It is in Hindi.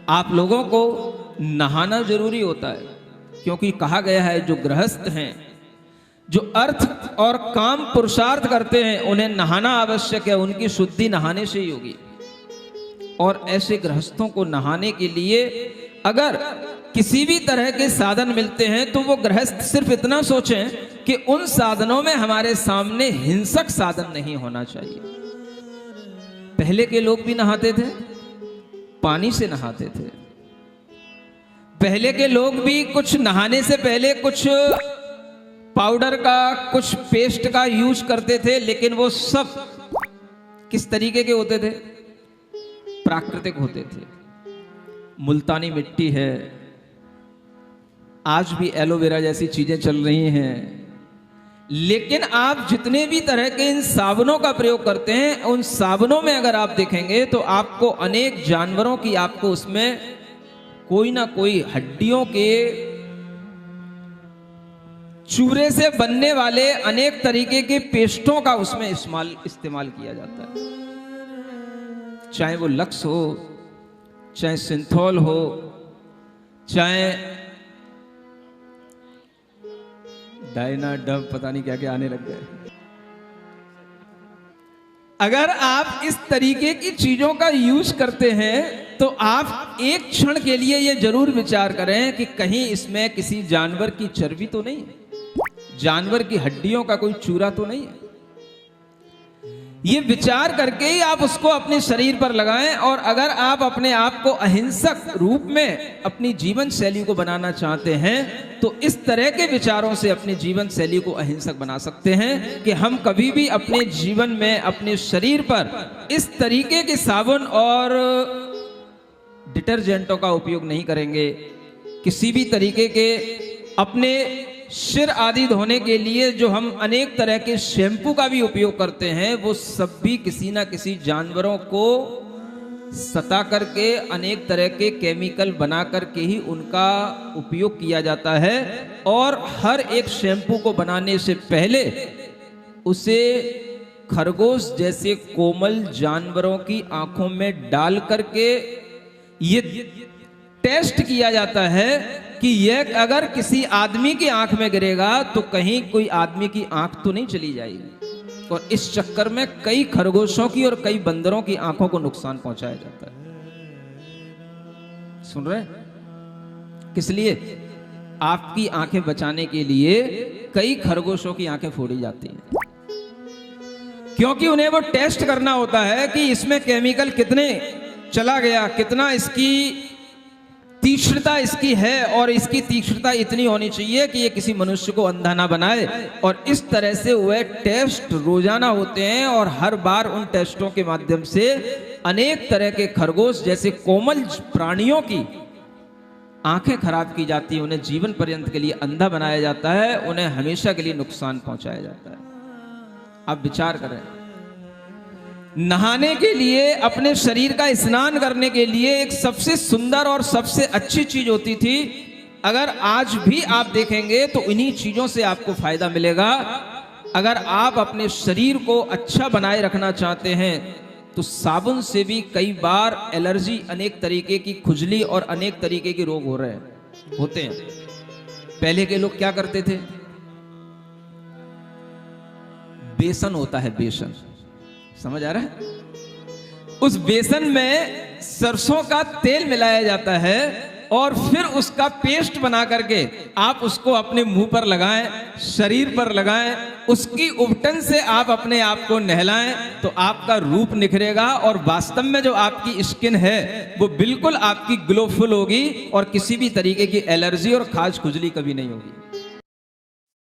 आप लोगों को नहाना जरूरी होता है, क्योंकि कहा गया है जो गृहस्थ हैं, जो अर्थ और काम पुरुषार्थ करते हैं, उन्हें नहाना आवश्यक है। उनकी शुद्धि नहाने से ही होगी। और ऐसे गृहस्थों को नहाने के लिए अगर किसी भी तरह के साधन मिलते हैं तो वो गृहस्थ सिर्फ इतना सोचें कि उन साधनों में हमारे सामने हिंसक साधन नहीं होना चाहिए। पहले के लोग भी नहाते थे, पानी से नहाते थे। पहले के लोग भी कुछ नहाने से पहले कुछ पाउडर का, कुछ पेस्ट का यूज करते थे, लेकिन वो सब किस तरीके के होते थे? प्राकृतिक होते थे। मुल्तानी मिट्टी है, आज भी एलोवेरा जैसी चीजें चल रही हैं, लेकिन आप जितने भी तरह के इन साबुनों का प्रयोग करते हैं, उन साबुनों में अगर आप देखेंगे तो आपको अनेक जानवरों की, आपको उसमें कोई ना कोई हड्डियों के चूरे से बनने वाले अनेक तरीके के पेस्टों का उसमें इस्तेमाल किया जाता है। चाहे वो लक्स हो, चाहे सिंथोल हो, चाहे डायना डब, पता नहीं क्या क्या आने लग गए। अगर आप इस तरीके की चीजों का यूज करते हैं तो आप एक क्षण के लिए ये जरूर विचार करें कि कहीं इसमें किसी जानवर की चर्बी तो नहीं है, जानवर की हड्डियों का कोई चूरा तो नहीं है। ये विचार करके ही आप उसको अपने शरीर पर लगाएं। और अगर आप अपने आप को अहिंसक रूप में अपनी जीवन शैली को बनाना चाहते हैं तो इस तरह के विचारों से अपनी जीवन शैली को अहिंसक बना सकते हैं कि हम कभी भी अपने जीवन में अपने शरीर पर इस तरीके के साबुन और डिटर्जेंटों का उपयोग नहीं करेंगे। किसी भी तरीके के अपने सिर आदि धोने के लिए जो हम अनेक तरह के शैम्पू का भी उपयोग करते हैं, वो सब भी किसी ना किसी जानवरों को सता करके अनेक तरह के केमिकल बना करके ही उनका उपयोग किया जाता है। और हर एक शैम्पू को बनाने से पहले उसे खरगोश जैसे कोमल जानवरों की आंखों में डाल करके ये टेस्ट किया जाता है कि यह अगर किसी आदमी की आंख में गिरेगा तो कहीं कोई आदमी की आंख तो नहीं चली जाएगी। और इस चक्कर में कई खरगोशों की और कई बंदरों की आंखों को नुकसान पहुंचाया जाता है। सुन रहे? किस लिए? आपकी आंखें बचाने के लिए कई खरगोशों की आंखें फोड़ी जाती हैं, क्योंकि उन्हें वो टेस्ट करना होता है कि इसमें केमिकल कितने चला गया, कितना इसकी तीक्ष्णता इसकी है, और इसकी तीक्ष्णता इतनी होनी चाहिए कि ये किसी मनुष्य को अंधा ना बनाए। और इस तरह से वह टेस्ट रोजाना होते हैं और हर बार उन टेस्टों के माध्यम से अनेक तरह के खरगोश जैसे कोमल प्राणियों की आंखें खराब की जाती हैं, उन्हें जीवन पर्यंत के लिए अंधा बनाया जाता है, उन्हें हमेशा के लिए नुकसान पहुंचाया जाता है। आप विचार करें, नहाने के लिए, अपने शरीर का स्नान करने के लिए एक सबसे सुंदर और सबसे अच्छी चीज होती थी। अगर आज भी आप देखेंगे तो इन्हीं चीजों से आपको फायदा मिलेगा। अगर आप अपने शरीर को अच्छा बनाए रखना चाहते हैं तो साबुन से भी कई बार एलर्जी, अनेक तरीके की खुजली और अनेक तरीके के रोग होते हैं। पहले के लोग क्या करते थे? बेसन होता है, बेसन, समझ आ रहा है? उस बेसन में सरसों का तेल मिलाया जाता है और फिर उसका पेस्ट बना करके आप उसको अपने मुंह पर लगाएं, शरीर पर लगाएं, उसकी उबटन से आप अपने आप को नहलाएं तो आपका रूप निखरेगा। और वास्तव में जो आपकी स्किन है वो बिल्कुल आपकी ग्लोफुल होगी और किसी भी तरीके की एलर्जी और खाज खुजली कभी नहीं होगी।